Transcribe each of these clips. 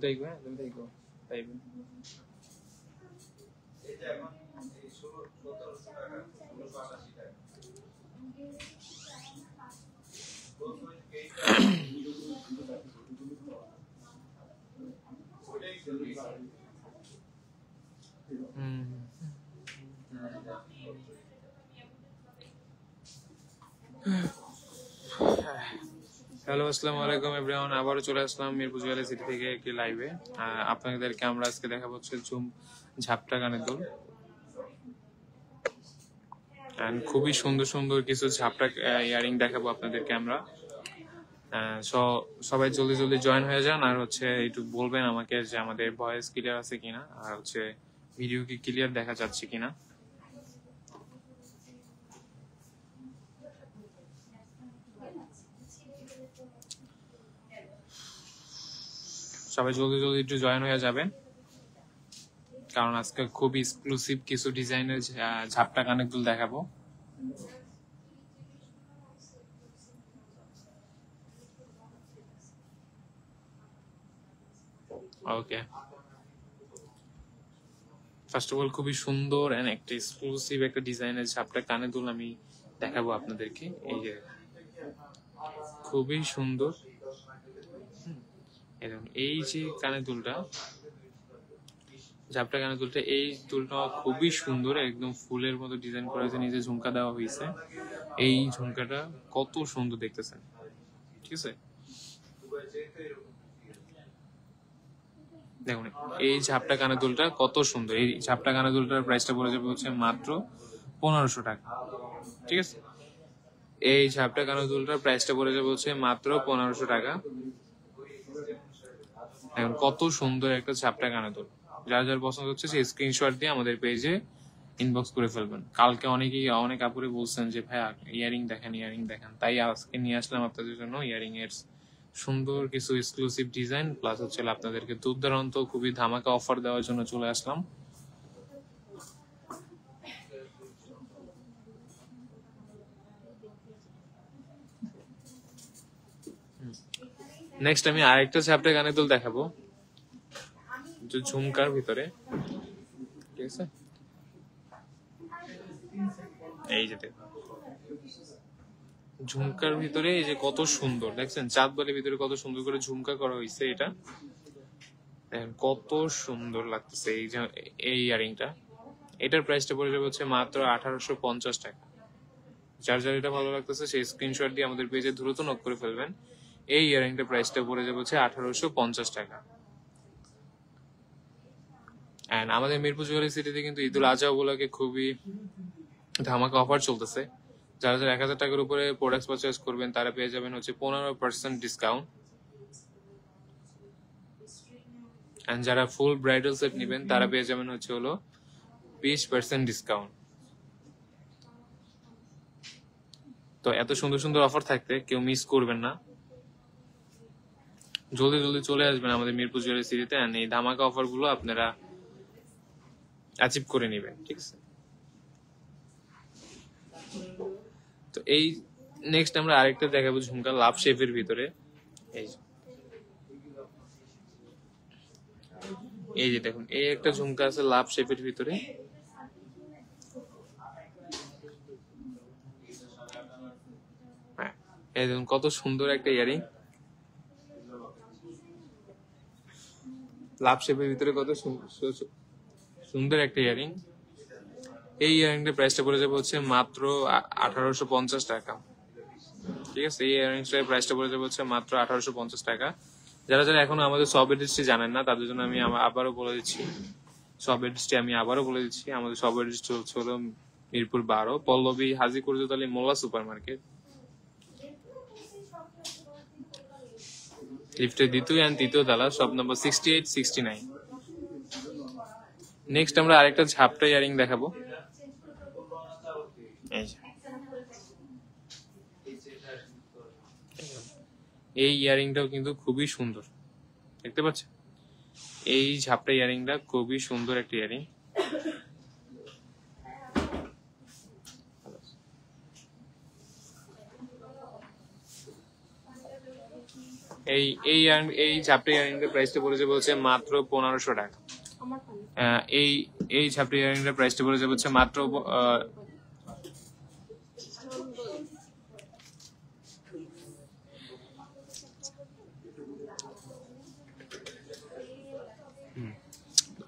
দেখবে তুমি দেখো তাইবে হ্যালো, আসসালামু আলাইকুম এভরিওয়ান। আবারও চলে আসলাম মিরপুর জুয়েলারি সিটি থেকে একটি লাইভে। আপনাদেরকে আমরা আজকে দেখাবো হচ্ছে ঝাপটা কানের দুল। খুবই সুন্দর সুন্দর কিছু ঝাপটা ইয়ারিং দেখাবো আপনাদেরকে আমরা। সবাই জলদি জলদি জয়েন হয়ে যান, আর হচ্ছে একটু বলবেন আমাকে যে আমাদের ভয়েস ক্লিয়ার আছে কিনা, আর হচ্ছে ভিডিও কি ক্লিয়ার দেখা যাচ্ছে কিনা। সবাই জলদি জলদি একটু জয়েন হয়ে যাবেন, কারণ আজকে খুব এক্সক্লুসিভ কিছু ডিজাইনের ঝাপটা কানের দুল দেখাবো। ওকে, ফার্স্ট অফ অল খুবই সুন্দর এন্ড একটা এক্সক্লুসিভ একটা ডিজাইনের ঝাপটা কানের দুল আমি দেখাবো আপনাদেরকে। এই যে খুবই সুন্দর, এই যে কানের দুলটা, ঝাপটা কানের দুলটা, এই দুলটা খুবই সুন্দর, একদম ফুলের মতো ডিজাইন করা হয়েছে, নিচে ঝুমকা দেওয়া হয়েছে। এই ঝুমকাটা কত সুন্দর দেখতেছেন, ঠিক আছে? দেখুন এই ঝাপটা কানের দুলটা কত সুন্দর। এই ঝাপটা কানের দুলটার প্রাইসটা পড়ে যাবে হচ্ছে মাত্র 1500 টাকা, ঠিক আছে? এই ঝাপটা কানের দুলটার প্রাইসটা পড়ে যাবে হচ্ছে মাত্র 1500 টাকা। এখন কত সুন্দর একটা ঝাপটা কানের দুল, যার যার পছন্দ হচ্ছে সেই স্ক্রিনশট দিয়ে আমাদের পেজে ইনবক্স করে ফেলবেন। কালকে অনেক আপুরে বলছেন যে ভাইয়া ইয়ারিং দেখেন, তাই আজকে নিয়ে আসলাম আপনাদের জন্য ইয়ারিং এর সুন্দর কিছু এক্সক্লুসিভ ডিজাইন, প্লাস হচ্ছে আপনাদেরকে দুর্দান্ত খুবই ধামাকা অফার দেওয়ার জন্য চলে আসলাম। নেক্সট আমি আরেকটা ঝাপটা কানের দুল দেখাবো, যে ঝুমকার ভিতরে, ঠিক আছে? এই যে ঝুমকার ভিতরে এই যে কত সুন্দর দেখছেন, চাঁদ বালির ভিতরে কত সুন্দর করে ঝুমকা করা হয়েছে। এটা কত সুন্দর লাগতেছে এই ইয়ারিংটা। এটার প্রাইসটা পড়ে যাবে হচ্ছে মাত্র 1850 টাকা। যার যার এটা ভালো লাগতেছে সেই স্ক্রিনশট দিয়ে আমাদের পেজে দ্রুত নক করে ফেলবেন। এই ইয়ারিংটার প্রাইসটা পড়ে যাবে হচ্ছে 1850 টাকা। এন্ড আমাদের মিরপুর জুয়েলারি সিটিতে কিন্তু ঈদুল আজহা উপলক্ষে খুবই ধামাকা অফার চলতেছে। যারা যারা 1000 টাকার উপরে প্রোডাক্ট পারচেজ করবেন তারা পেয়ে যাবেন হচ্ছে 15% ডিসকাউন্ট। এন্ড যারা ফুল ব্রাইডাল সেট নেবেন তারা পেয়ে যাবেন হচ্ছে হলো 20% ডিসকাউন্ট। তো এত সুন্দর সুন্দর অফার থাকতে কেউ মিস করবেন না, জলদি জলদি চলে আসবেন আমাদের মিরপুর জুয়েলারি সিটিতে। এন্ড এই ধামাকা অফার গুলো আপনারা অ্যাচিভ করে নেবেন, ঠিক আছে? তো এই নেক্সট আমরা আরেকটা দেখাবো ঝুমকা লাভ শেপের ভিতরে। এই যে দেখুন, এই একটা ঝুমকা আছে লাভ শেপের ভিতরে। এই দেখুন কত সুন্দর একটা ইয়ারিং, লাভ শেপের ভিতরে কত সুন্দর একটা ইয়ারিং। এই ইয়ারিংটার প্রাইসটা পড়ে যাবে হচ্ছে মাত্র 1850 টাকা, ঠিক আছে? এই ইয়ারিংটার প্রাইসটা পড়ে যাবে হচ্ছে মাত্র 1850 টাকা। যারা যারা এখনো আমাদের সব এড্রেসটি জানেন না তাদের জন্য আমি আবারও বলে দিচ্ছি, আমাদের সব এড্রেসটি হলো মিরপুর 12, পল্লবী হাজী কুরজত আলী মোল্লা সুপার মার্কেট, লিফটের দ্বিতীয় এবং তৃতীয় তলা, শপ নম্বর 6869। নেক্সট আমরা আরেকটা ঝাপটা ইয়ারিং দেখাবো। এই ইয়ারিংটাও কিন্তু খুবই সুন্দর, দেখতে পাচ্ছেন? এই ঝাপটা ইয়ারিংটা খুবই সুন্দর একটা ইয়ারিং। এই এই এই ঝাপটা ইয়ারিংটার প্রাইসটা পড়ে যাবে হচ্ছে মাত্র 1500 টাকা। এই এই ঝাপটা ইয়ারিংটার প্রাইসটা পড়ে যাবে হচ্ছে মাত্র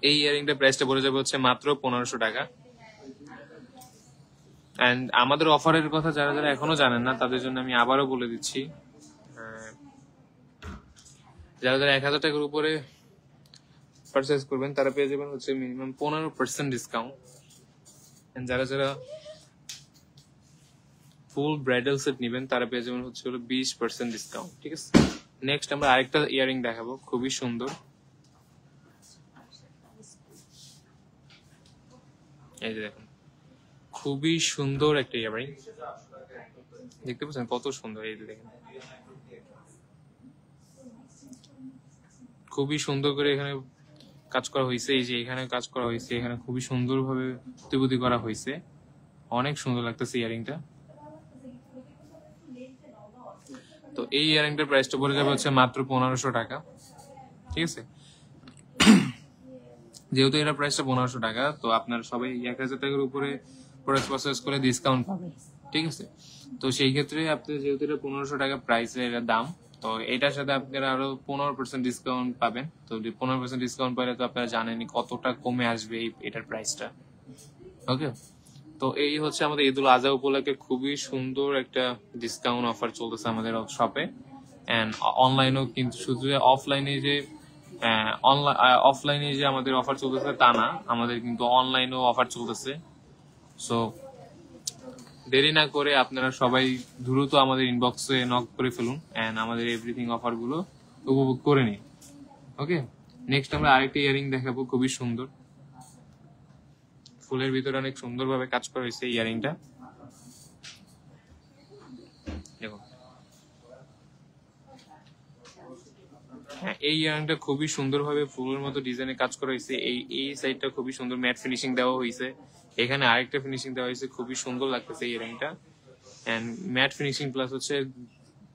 এই ইয়ারিংটার প্রাইসটা পড়ে যাবে হচ্ছে মাত্র 1500 টাকা। এন্ড আমাদের অফারের কথা যারা যারা এখনো জানেন না তাদের জন্য আমি আবারও বলে দিচ্ছি, যারা যারা 1000 টাকার উপরে পারচেজ করবেন তারা পেয়ে যাবেন হচ্ছে মিনিমাম 15% ডিসকাউন্ট। যারা যারা ফুল ব্রাইডাল সেট নেবেন তারা পেয়ে যাবেন হচ্ছে 20% ডিসকাউন্ট। ঠিক আছে, নেক্সট আমরা আরেকটা ইয়ারিং দেখাবো, খুবই সুন্দর। এই যে দেখুন, খুবই সুন্দর একটা ইয়ারিং, দেখতে পাচ্ছেন কত সুন্দর। এই যে দেখেন, খুবই সুন্দর করে এখানে কাজ করা হয়েছে। এই যে এখানে কাজ করা হয়েছে, এখানে খুবই সুন্দরভাবে তুবুদি করা হয়েছে, অনেক সুন্দর লাগতেছে ইয়ারিংটা। তো এই ইয়ারিংটার প্রাইসটা পড়ে যাবে হচ্ছে মাত্র 1500 টাকা। ঠিক আছে, যেহেতু এটা প্রাইসটা 1500 টাকা, তো আপনার সবাই 1000 টাকার উপরে প্রোডাক্ট পারচেজ করে ডিসকাউন্ট পাবেন। ঠিক আছে, তো সেই ক্ষেত্রে আপনি যেহেতু এটা 1500 টাকা প্রাইসের দাম, তো এটার সাথে আপনারা আরো 15% ডিসকাউন্ট পাবেন। তো 15% ডিসকাউন্ট পাইলে তো আপনারা জানেনই কতটা কমে আসবে এটার প্রাইসটা। ওকে, তো এই হচ্ছে আমাদের ঈদুল আজহা উপলক্ষে খুবই সুন্দর একটা ডিসকাউন্ট অফার চলতেছে আমাদের শপে। এন্ড অনলাইনেও, কিন্তু শুধু অফলাইনে যে অফলাইনে যে আমাদের অফার চলতেছে তা না, আমাদের কিন্তু অনলাইনেও অফার চলতেছে। সো দেরি না করে আপনারা সবাই দ্রুত আমাদের ইনবক্সে নক করে ফেলুন এন্ড আমাদের এভরিথিং অফার গুলো উপভোগ করে নিন। ওকে, নেক্সট আমরা আরেকটা ইয়ারিং দেখাবো, খুবই সুন্দর, ফুলের ভিতরে অনেক সুন্দরভাবে কাজ করা হয়েছে ইয়ারিংটা। দেখুন, হ্যাঁ, এই ইয়ারিংটা খুবই সুন্দরভাবে ফুলের মতো ডিজাইনে কাজ করা হয়েছে। এই সাইডটা খুবই সুন্দর ম্যাট ফিনিশিং দেওয়া হয়েছে, এখানে আরেকটা ফিনিশিং দেওয়া হয়েছে, খুবই সুন্দর লাগতেছে এই ইয়ারিংটা। এন্ড ম্যাট ফিনিশিং প্লাস হচ্ছে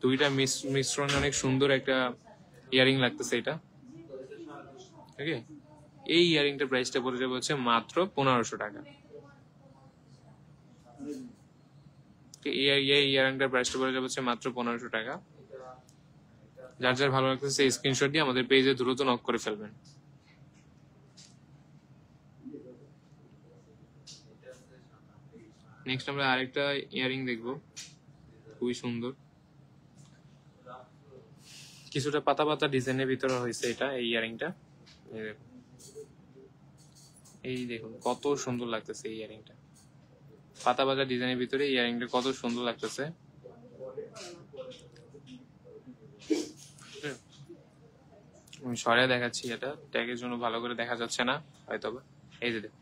দুইটা মিশ্রণে অনেক সুন্দর একটা ইয়ারিং লাগতেছে এটা। ওকে, এই ইয়ারিংটার প্রাইসটা পড়ে যাবে হচ্ছে মাত্র 1500 টাকা। এই ইয়ারিংটার প্রাইসটা পড়ে যাবে হচ্ছে মাত্র 1500 টাকা। যার যার ভালো লাগতেছে সেই স্ক্রিনশট দিয়ে আমাদের পেজে দ্রুত নক করে ফেলবেন। নেক্সট আমরা আরেকটা ইয়ারিং দেখবো, খুবই সুন্দর, কিছুটা পাতা পাতা ডিজাইনের ভিতরে হয়েছে এটা। এই ইয়ারিংটা এই দেখুন কত সুন্দর লাগতেছে এই ইয়ারিংটা, পাতা পাতা ডিজাইনের ভিতরে ইয়ারিংটা কত সুন্দর লাগতেছে। আমি সরে দেখাচ্ছি, এটা ট্যাগের জন্য ভালো করে দেখা যাচ্ছে না হয়তো। এই যে দেখুন,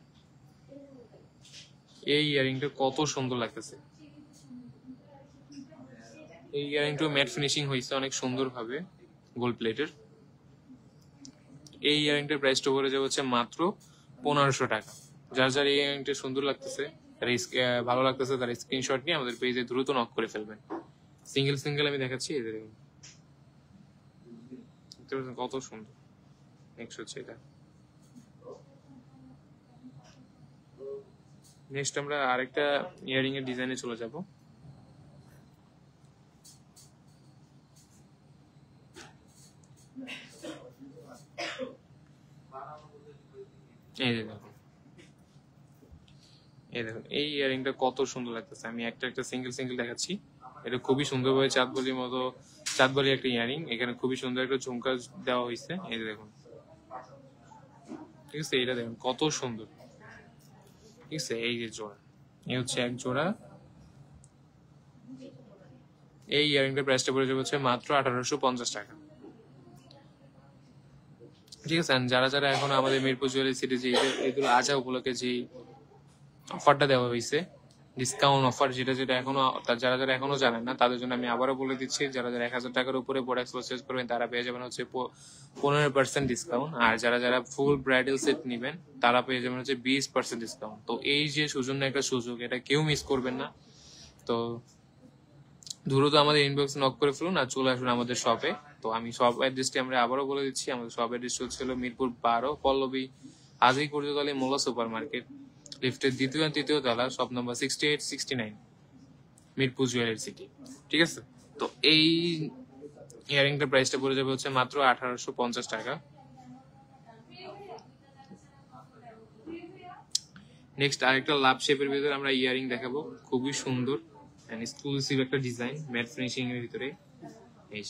এই ইয়ারিংটা কত সুন্দর লাগতেছে। এই ইয়ারিংটা ম্যাট ফিনিশিং হয়েছে অনেক সুন্দর ভাবে গোল্ড প্লেটের। এই ইয়ারিংটার প্রাইসটা পড়ে যাবে হচ্ছে মাত্র 1500 টাকা। যার যার এই ইয়ারিংটা সুন্দর লাগতেছে, ভালো লাগতেছে, তার স্ক্রিনশট নিয়ে আমাদের পেজে দ্রুত নক করে ফেলবেন। সিঙ্গেল সিঙ্গেল আমি দেখাচ্ছি, এই যে দেখুন কত সুন্দর। নেক্সট হচ্ছে এটা, নেক্সট আমরা আরেকটা ইয়ারিং এর ডিজাইনে চলে যাব। এই যে দেখুন, এই দেখুন এই ইয়ারিংটা কত সুন্দর লাগতেছে। আমি একটা একটা সিঙ্গেল সিঙ্গেল দেখাচ্ছি। এটা খুবই সুন্দরভাবে চাঁদবালির মতো, চাঁদবালি একটা ইয়ারিং, এখানে খুবই সুন্দর একটা ঝুমকা দেওয়া হয়েছে। এই যে দেখুন, ঠিক আছে, এটা দেখুন কত সুন্দর। ঠিক আছে, এই যে জোড়া, এই হচ্ছে এক জোড়া। এই ইয়ারিংটার প্রাইসটা পড়ে যাবে হচ্ছে মাত্র 1850 টাকা। ঠিক আছে, যারা যারা এখন আমাদের মিরপুর জুয়েলারি সিটি যে ঈদুল আজহা উপলক্ষে যে অফারটা দেওয়া হয়েছে, ডিসকাউন্ট অফার, যেটা যেটা এখনো যারা যারা এখনো জানেন না তাদের জন্য আমি আবারও বলে দিচ্ছি, যারা যারা 1000 টাকার উপরে প্রোডাক্ট পারচেজ করবেন তারা পেয়ে যাবেন হচ্ছে 15% ডিসকাউন্ট। আর যারা যারা ফুল ব্রাইডাল সেট নেবেন তারা পেয়ে যাবেন হচ্ছে 20% ডিসকাউন্ট। তো এই যে সুজন্য একটা সুযোগ, এটা কেউ মিস করবেন না। তো দ্রুত আমাদের ইনবক্স নক করে ফেলুন আর চলে আসুন আমাদের শপে। তো আমি সব অ্যাড্রেসটি আমরা আবারও বলে দিচ্ছি। আমাদের সব অ্যাড্রেস হচ্ছে মিরপুর 12 পল্লবী হাজি কুর্জতলি মোল্লা সুপার মার্কেট, লিফটের দ্বিতীয় আর তৃতীয় তলা, shop number 68-69, Mirpur jewellery city. ঠিক আছে, তো এই ইয়ারিংটার প্রাইসটা পড়ে যাবে হচ্ছে মাত্র 1850 টাকা। নেক্সট আরেকটা লাভ শেপের ভিতরে আমরা ইয়ারিং দেখাবো, খুবই সুন্দর এন্ড এক্সক্লুসিভ একটা ডিজাইন, ম্যাট ফিনিশিং এর ভিতরে। এই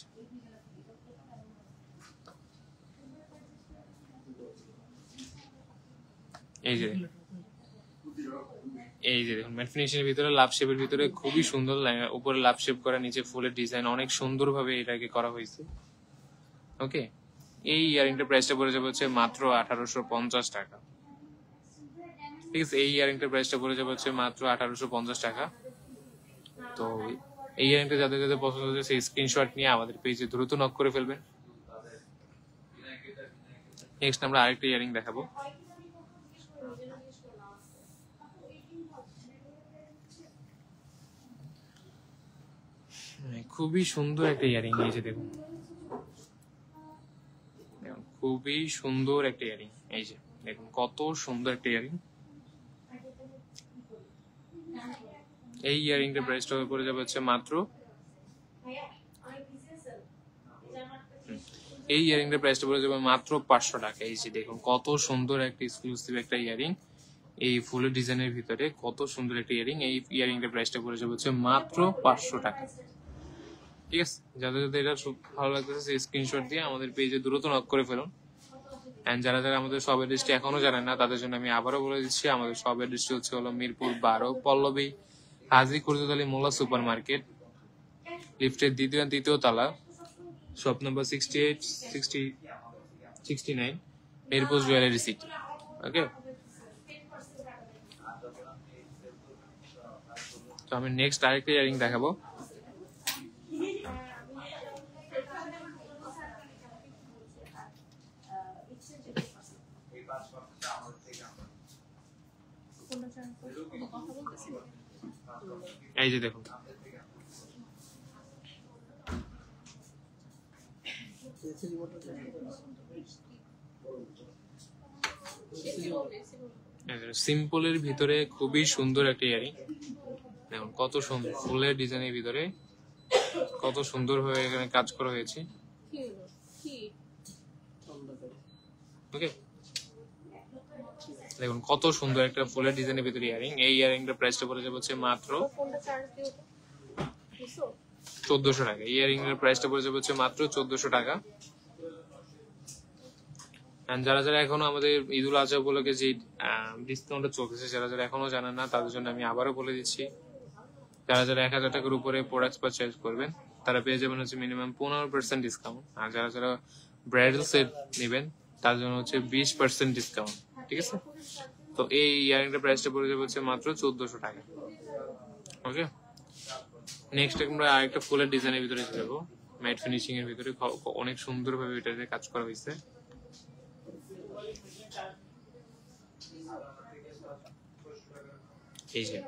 যে এই যে দেখুন ম্যাট ফিনিশিং এর ভিতরে লাভ শেপের ভিতরে খুবই সুন্দর, উপরে লাভ শেপ করা, নিচে ফুলের ডিজাইন, অনেক সুন্দরভাবে এটাকে করা হয়েছে। ওকে, এই ইয়ারিংটার প্রাইসটা পড়ে যাবে হচ্ছে মাত্র 1850 টাকা। ঠিক আছে, এই ইয়ারিংটার প্রাইসটা পড়ে যাবে হচ্ছে মাত্র 1850 টাকা। তো এই ইয়ারিংটা যাদের যাদের পছন্দ হচ্ছে সেই স্ক্রিনশট নিয়ে আমাদের পেজে দ্রুত নক করে ফেলবেন। নেক্সট আমরা আরেকটা ইয়ারিং দেখাবো। খুবই সুন্দর একটা ইয়ারিং, এই যে দেখুন খুবই সুন্দর একটা ইয়ারিং। এই যে দেখুন কত সুন্দর একটা ইয়ারিং। এই ইয়ারিংটার প্রাইসটা পড়ে যাবে হচ্ছে মাত্র, এই ইয়ারিংটার প্রাইসটা পড়ে যাবে মাত্র 500 টাকা। এই যে দেখুন কত সুন্দর একটা এক্সক্লুসিভ একটা ইয়ারিং, এই ফুলের ডিজাইনের ভিতরে কত সুন্দর একটা ইয়ারিং। এই ইয়ারিংটার প্রাইসটা পড়ে যাবে হচ্ছে মাত্র 500 টাকা। ঠিক আছে, যাদের যাদের এটা খুব ভালো লাগতেছে সেই স্ক্রিনশট দিয়ে আমাদের পেজে দ্রুত নক করে ফেলুন। এন্ড যারা যারা আমাদের সব অ্যাড্রেসটি এখনো জানেন না তাদের জন্য আমি আবারও বলে দিচ্ছি, আমাদের সব অ্যাড্রেসটি হচ্ছে মিরপুর 12 পল্লবী হাজি কুর্জতলি মোল্লা সুপার মার্কেট, লিফটের দ্বিতীয় আর তৃতীয় তলা, shop number 68-69, Mirpur jewellery city. Okay, তো আমি নেক্সট আরেকটা ইয়ারিং দেখাবো। এই যে দেখুন সিম্পলের ভিতরে খুবই সুন্দর একটা ইয়ারিং, দেখুন কত সুন্দর ফুলের ডিজাইনের ভিতরে কত সুন্দর ভাবে এখানে কাজ করা হয়েছে। ওকে, দেখুন কত সুন্দর একটা ফুলের ডিজাইনের ভিতরে ইয়ারিং। এই ইয়ারিংটার প্রাইসটা পড়ে যাবে হচ্ছে মাত্র 1400 টাকা। এই ইয়ারিং এর প্রাইসটা পড়ে যাবে হচ্ছে মাত্র 1400 টাকা। যারা যারা এখনো আমাদের ঈদুল আজহা উপলক্ষে যে ডিসকাউন্টটা চলতেছে, যারা যারা এখনো জানেন না তাদের জন্য আমি আবারও বলে দিচ্ছি, যারা যারা 1000 টাকার উপরে প্রোডাক্ট পারচেজ করবেন তারা পেয়ে যাবেন হচ্ছে মিনিমাম 15% ডিসকাউন্ট। আর যারা যারা ব্রাইডাল সেট নেবেন তার জন্য হচ্ছে 20% ডিসকাউন্ট। ঠিক আছে, তো এই ইয়ারিংটার প্রাইসটা পড়ে যাবে হচ্ছে মাত্র 1400 টাকা। ওকে, নেক্সট আমরা আরেকটা ফুলের ডিজাইনের ভিতরে যাবো, ম্যাট ফিনিশিং এর ভিতরে অনেক সুন্দর ভাবে এটাতে কাজ করা হয়েছে। এই যে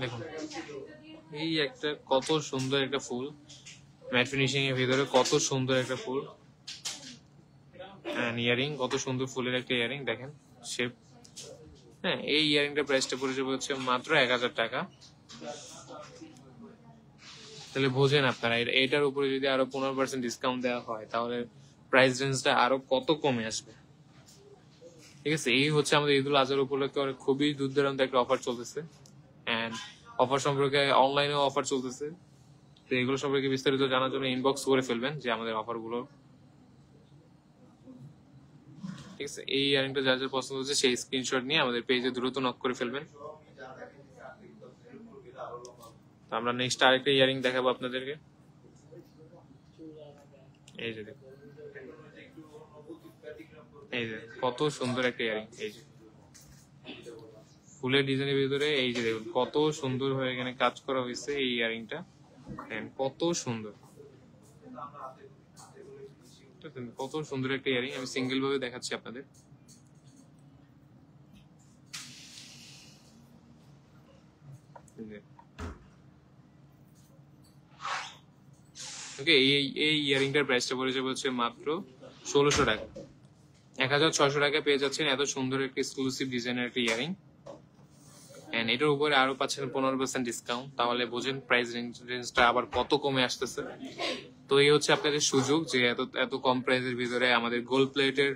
দেখুন এই একটা কত সুন্দর একটা ফুল, ম্যাট ফিনিশিং এর ভিতরে কত সুন্দর একটা ফুল, ইয়ারিং কত সুন্দর ফুলের একটা ইয়ারিং দেখেন শেপ। হ্যাঁ, এই ইয়ারিংটার প্রাইসটা পড়ে যাবে হচ্ছে মাত্র 1000 টাকা। তাহলে বোঝেন আপনারা এটার উপরে যদি আরো 15% ডিসকাউন্ট দেওয়া হয় তাহলে প্রাইস রেঞ্জটা আরো কত কমে আসবে। ঠিক আছে, এই হচ্ছে আমাদের ঈদুল আজহার উপলক্ষে খুবই দূর দূরান্ত একটা অফার চলতেছে, এন্ড অফার সম্পর্কে অনলাইনেও অফার চলতেছে। তো এগুলো সম্পর্কে বিস্তারিত জানার জন্য ইনবক্স করে ফেলবেন যে আমাদের অফার গুলো। ঠিক আছে, এই ইয়ারিংটা যার যার পছন্দ হচ্ছে সেই স্ক্রিনশট নিয়ে আমাদের পেজে দ্রুত নক করে ফেলবেন। তো আমরা নেক্সট আরেকটা ইয়ারিং দেখাবো আপনাদেরকে। এই যে দেখুন, এই যে কত সুন্দর একটা ইয়ারিং, এই যে ফুলের ডিজাইনের ভিতরে এই যে দেখুন কত সুন্দর হয়ে এখানে কাজ করা হয়েছে। এই ইয়ারিংটা কত সুন্দর, কত সুন্দর একটা ইয়ারিং। আমি সিঙ্গেল ভাবে দেখাচ্ছি আপনাদের। ওকে, এই ইয়ারিংটার প্রাইসটা পড়ে যাবে হচ্ছে মাত্র 1600 টাকা। 1600 টাকা পেয়ে যাচ্ছেন এত সুন্দর একটা এক্সক্লুসিভ ডিজাইনের একটা ইয়ারিং। এন্ড এটার উপরে আরো পাচ্ছেন 15% ডিসকাউন্ট। তাহলে বোঝেন প্রাইস রেঞ্জটা আবার কত কমে আসতেছে। তো এই হচ্ছে আপনাদের সুযোগ যে এত এত কম প্রাইসের ভিতরে আমাদের গোল্ড প্লেটের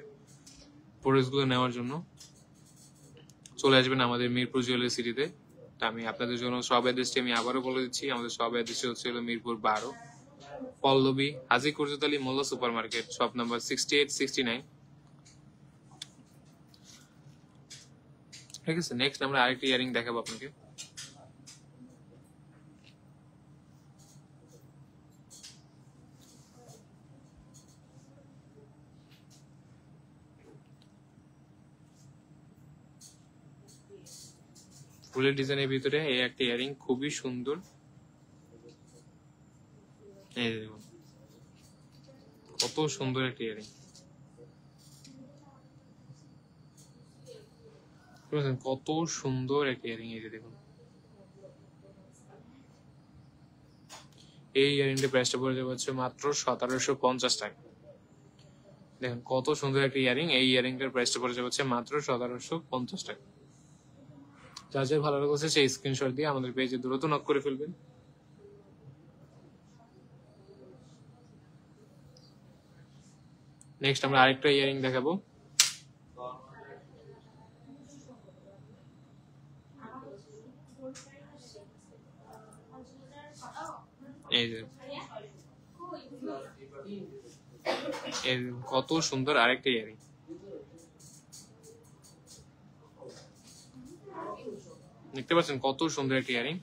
প্রোডাক্টস গুলো নেওয়ার জন্য চলে আসবেন আমাদের মিরপুর জুয়েলারি সিটিতে। আমি আপনাদের জন্য সব অ্যাড্রেসটি আমি আবারও বলে দিচ্ছি। আমাদের সব অ্যাড্রেসটি হচ্ছে মিরপুর 12, পল্লবী হাজী Kurjat Ali Molla super market, shop number 6869। ঠিক আছে, নেক্সট আমরা আরেকটি ইয়ারিং দেখাবো আপনাকে। ফুলের ডিজাইনের ভিতরে এই একটা ইয়ারিং খুবই সুন্দর। এই দেখুন কত সুন্দর একটা ইয়ারিং, কত সুন্দর একটা ইয়ারিং। এই যে দেখুন এই ইয়ারিংটা প্রাইসটা পড়ে যাবে হচ্ছে মাত্র 1750 টাকা। দেখুন কত সুন্দর একটা ইয়ারিং। এই ইয়ারিংটার প্রাইসটা পড়ে যাবে হচ্ছে মাত্র 1750 টাকা। যার যার ভালো লাগছে সেই স্ক্রিনশট দিয়ে আমাদের পেজে দ্রুত নক করে ফেলবেন। নেক্সট আমরা আরেকটা ইয়ারিং দেখাবো। এই যে কত সুন্দর আরেকটা ইয়ারিং। দেখতে পাচ্ছেন কত সুন্দর একটা ইয়ারিং।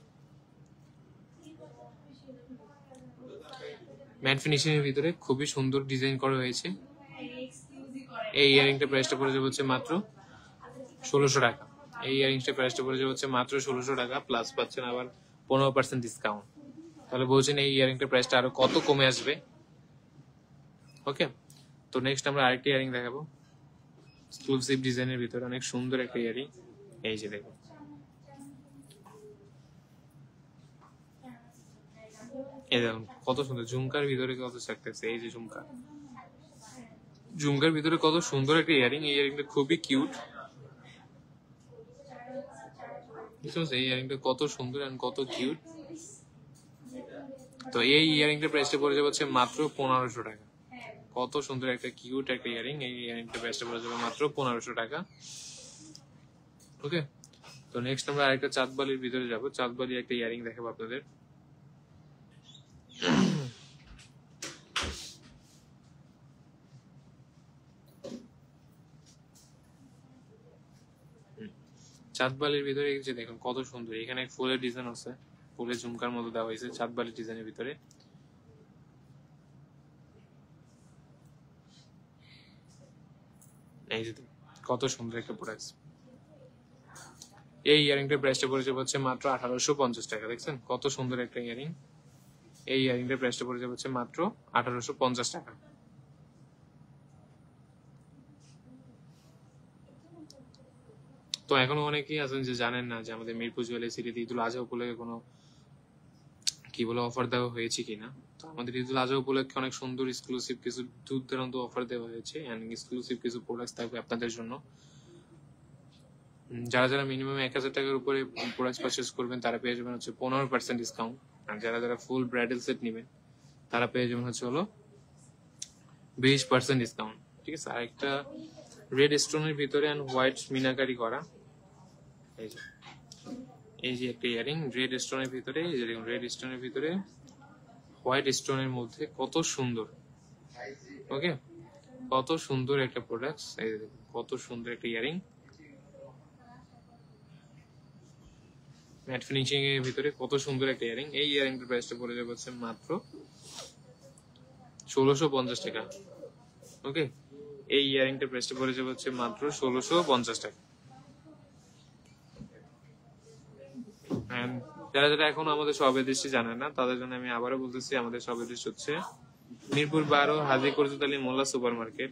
ম্যাট ফিনিশিং এর ভিতরে খুবই সুন্দর ডিজাইন করা হয়েছে। এই ইয়ারিংটা প্রাইসটা পড়ে যাবে হচ্ছে মাত্র 1600 টাকা। এই ইয়ারিংসটা প্রাইসটা পড়ে যাবে হচ্ছে মাত্র 1600 টাকা, প্লাস পাচ্ছেন আবার 15% ডিসকাউন্ট। তাহলে বলছেন এই ইয়ারিংটার প্রাইসটা আরো কত কমে আসবে। ওকে, তো নেক্সট আমরা আরেকটা ইয়ারিং দেখাবো এক্সক্লুসিভ ডিজাইনের ভিতরে অনেক সুন্দর একটা ইয়ারিং। এই যে দেখুন এই দেখুন কত সুন্দর ঝুমকার ভিতরে কত থাকতেছে। এই যে ঝুমকার ভিতরে কত সুন্দর একটা ইয়ারিং। এই ইয়ারিংটা খুবই কিউট। এই ইয়ারিংটা কত সুন্দর এন্ড কত কিউট। তো এই ইয়ারিংটার প্রাইসটা পড়ে যাবে হচ্ছে মাত্র 1500 টাকা। কত সুন্দর একটা কিউট একটা ইয়ারিং। এই ইয়ারিংটার প্রাইসটা পড়ে যাবে মাত্র 1500 টাকা। ওকে, তো নেক্সট আমরা আরেকটা চাঁদবালির ভিতরে যাবো। চাঁদবালির একটা ইয়ারিং দেখাবো আপনাদের। চাঁদবালির ভিতরে যে দেখুন কত সুন্দর, এখানে ফুলের ডিজাইন আছে, ফুলের ঝুমকার মতো দেওয়া হয়েছে চাঁদবালির ডিজাইনের ভিতরে। এই যে কত সুন্দর একটা প্রোডাক্ট। এই ইয়ারিংটার প্রাইসটা পড়ে যাবে হচ্ছে মাত্র 1850 টাকা। দেখছেন কত সুন্দর একটা ইয়ারিং। এই ইয়ারিংটার প্রাইসটা পড়ে যাবে হচ্ছে মাত্র 1850 টাকা। তো এখনো অনেকেই আছেন যে জানেন না যে আমাদের মিরপুর জুয়েলারি সিটিতে ঈদুল আজহা উপলক্ষে কোনো কি বলে অফার দেওয়া হয়েছে কিনা। তো আমাদের ঈদুল আজহা উপলক্ষে অনেক সুন্দর এক্সক্লুসিভ কিছু দুর্দান্ত অফার দেওয়া হয়েছে এন্ড এক্সক্লুসিভ কিছু প্রোডাক্ট থাকবে আপনাদের জন্য। যারা যারা মিনিমাম 1000 টাকার উপরে প্রোডাক্ট পারচেজ করবেন তারা পেয়ে যাবেন হচ্ছে 15% ডিসকাউন্ট। আর যারা যারা ফুল ব্রাইডাল সেট নেবেন তারা পেয়ে যাবেন হচ্ছে হলো 20% ডিসকাউন্ট। ঠিক আছে, আর একটা রেড স্টোনের ভিতরে এন্ড হোয়াইট মিনাকারি করা এই যে একটা ইয়ারিং রেড স্টোনের ভিতরে। এই যে দেখুন রেড স্টোনের ভিতরে হোয়াইট স্টোনের মধ্যে কত সুন্দর। ওকে, কত সুন্দর একটা প্রোডাক্ট। এই যে দেখুন কত সুন্দর একটা ইয়ারিং ম্যাট ফিনিশিং এর ভিতরে কত সুন্দর একটা ইয়ারিং। এই ইয়ারিংটার প্রাইসটা পড়ে যাবে হচ্ছে মাত্র 1650 টাকা। ওকে, এই ইয়ারিংটার প্রাইসটা পড়ে যাবে হচ্ছে মাত্র 1650 টাকা। যারা যারা এখন আমাদের সব এদেশটি জানেন না তাদের জন্য আমি আবারও বলতেছি, আমাদের সব এদেশ হচ্ছে মিরপুর 12 হাজী কুরজত আলী মোল্লা সুপার মার্কেট,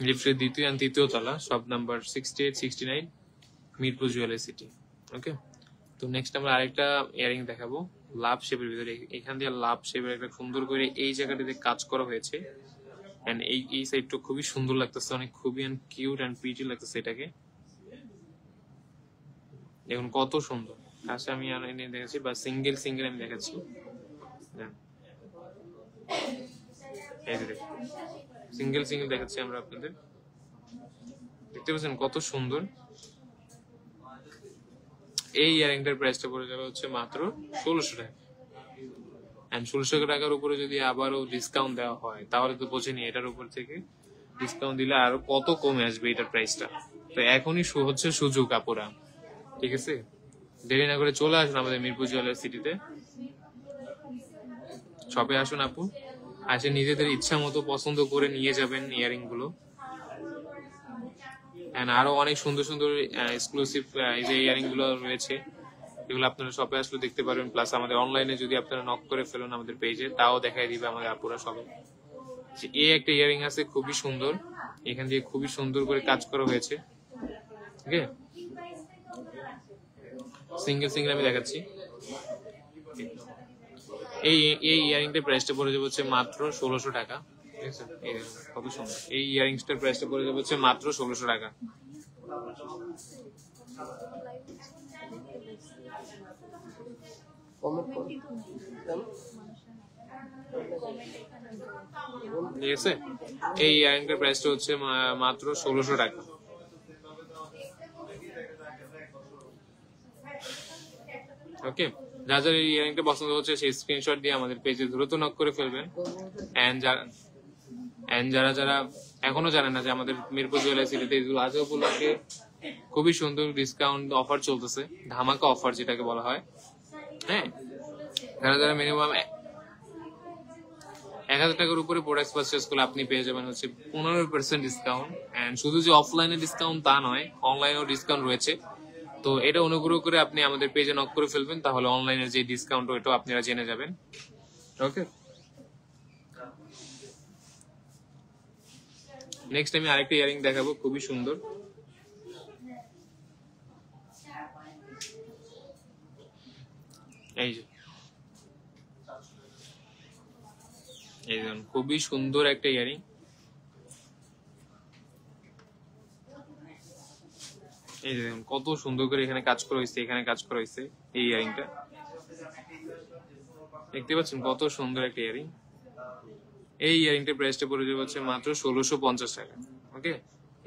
লিফটের দ্বিতীয় আর তৃতীয় তলা, shop number 6869। Mirpur jewellery city. Okay, তো নেক্সট আমরা আরেকটা ইয়ারিং দেখাবো লাভ শেপের ভিতরে। এখান দিয়ে লাভ শেপের একটা সুন্দর করে এই জায়গাটিতে কাজ করা হয়েছে, এন্ড এই সাইডটা খুবই সুন্দর লাগতেছে, অনেক খুবই কিউট এন্ড প্রিটি লাগতেছে এটাকে। দেখুন কত সুন্দর। আচ্ছা আমি এনে দেখাচ্ছি, বা সিঙ্গেল আমি দেখাচ্ছি। এই যে দেখুন সিঙ্গেল দেখাচ্ছি আমরা আপনাদের, দেখতে পাচ্ছেন কত সুন্দর। এই ইয়ারিংটার প্রাইসটা পড়ে যাবে হচ্ছে মাত্র 1600 টাকা। এন্ড 1600 টাকার উপরে যদি আবারও ডিসকাউন্ট দেওয়া হয় তাহলে তো বোঝেনি এটার উপর থেকে ডিসকাউন্ট দিলে আরো কত কমে আসবে এটার প্রাইসটা। তো এখনই হচ্ছে সুযোগ আপুরা, ঠিক আছে? দেরি না করে চলে আসুন আমাদের মিরপুর জুয়েলারি সিটিতে, শপে আসুন আপু, আসে নিজেদের ইচ্ছা মতো পছন্দ করে নিয়ে যাবেন ইয়ারিং গুলো। আরো অনেক সুন্দর সুন্দর এক্সক্লুসিভ এই যে ইয়ারিং গুলো রয়েছে, এগুলো আপনারা শপে আসলে দেখতে পারবেন। প্লাস আমাদের অনলাইনে যদি আপনারা নক করে ফেলুন আমাদের পেজে, তাও দেখাই দিবে আমাদের আপুরা সবাই। এই একটা ইয়ারিং আছে খুবই সুন্দর, এখান দিয়ে খুবই সুন্দর করে কাজ করা হয়েছে। ওকে, সিঙ্গেল আমি দেখাচ্ছি। এই ইয়ারিংটার প্রাইসটা পড়ে যাবে হচ্ছে মাত্র 1600 টাকা। ঠিক আছে, কত সুন্দর। এই ইয়ারিংসটার প্রাইসটা পড়ে যাবে হচ্ছে মাত্র 1600 টাকা। ঠিক আছে, এই ইয়ারিংটার প্রাইসটা হচ্ছে মাত্র 1600 টাকা। ওকে, যাদের এই ইয়ারিংটা পছন্দ হচ্ছে সেই স্ক্রিনশট দিয়ে আমাদের পেজে দ্রুত নক করে ফেলবেন। এন্ড যারা এখনো জানেন না যে আমাদের মিরপুর জুয়েলারি সিটিতে ঈদুল আজহা উপলক্ষে খুবই সুন্দর ডিসকাউন্ট অফার চলতেছে, ধামাকা অফার যেটাকে বলা হয়। হ্যাঁ, যারা মিনিমাম 1000 টাকার উপরে প্রোডাক্ট পারচেজ করলে আপনি পেয়ে যাবেন হচ্ছে 15% ডিসকাউন্ট। এন্ড শুধু যে অফলাইনে ডিসকাউন্ট তা নয়, অনলাইনেও ডিসকাউন্ট রয়েছে। তো এটা অনুগ্রহ করে আপনি আমাদের পেজে নক করে ফেলবেন, তাহলে অনলাইনের যে ডিসকাউন্ট ওইটাও আপনারা জেনে যাবেন। ওকে, নেক্সট আমি আরেকটা ইয়ারিং দেখাবো খুবই সুন্দর। এই যে খুবই সুন্দর একটা ইয়ারিং, এই যে দেখুন কত সুন্দর করে এখানে কাজ করা হয়েছে, এখানে কাজ করা হয়েছে। এই ইয়ারিংটা দেখতে পাচ্ছেন কত সুন্দর একটা ইয়ারিং। এই ইয়ারিংটার প্রাইসটা পড়ে যাবে হচ্ছে মাত্র 1650 টাকা। ওকে,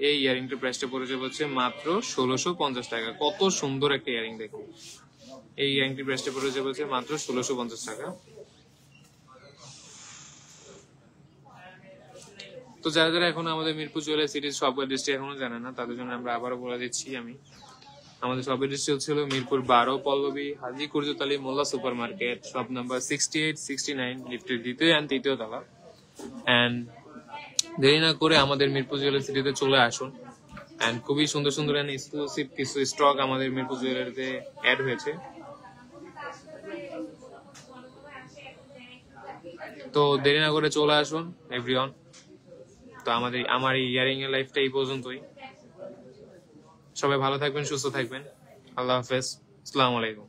এই ইয়ারিংটার প্রাইসটা পড়ে যাবে হচ্ছে মাত্র 1650 টাকা। কত সুন্দর একটা ইয়ারিং দেখুন। এই ইয়ারিংটির প্রাইসটা পড়ে যাবে হচ্ছে মাত্র 1650 টাকা। তো যারা এখন আমাদের মিরপুর জুয়েলারি সিটির শপ অ্যাড্রেসটি এখনো জানে না, তাদের জন্য আমরা আবারও বলে দিচ্ছি। আমাদের শপ অ্যাড্রেসটি হচ্ছিল মিরপুর 12 পল্লবী হাজী Kurjat Ali Molla super market, shop number 68, 69, লিফটের 2য় and 3য় তলা। এন্ড দেরি না করে আমাদের মিরপুর জুয়েলারি সিটিতে চলে আসুন। এন্ড খুবই সুন্দর সুন্দর এন্ড এক্সক্লুসিভ কিছু স্টক আমাদের মিরপুর জুয়েলারিতে অ্যাড হয়েছে। তো দেরি না করে চলে আসুন এভরিওয়ান। তো আমার এই ইয়ারিং এর লাইফটা এই পর্যন্তই। সবাই ভালো থাকবেন, সুস্থ থাকবেন। আল্লাহ হাফেজ, আসসালামু আলাইকুম।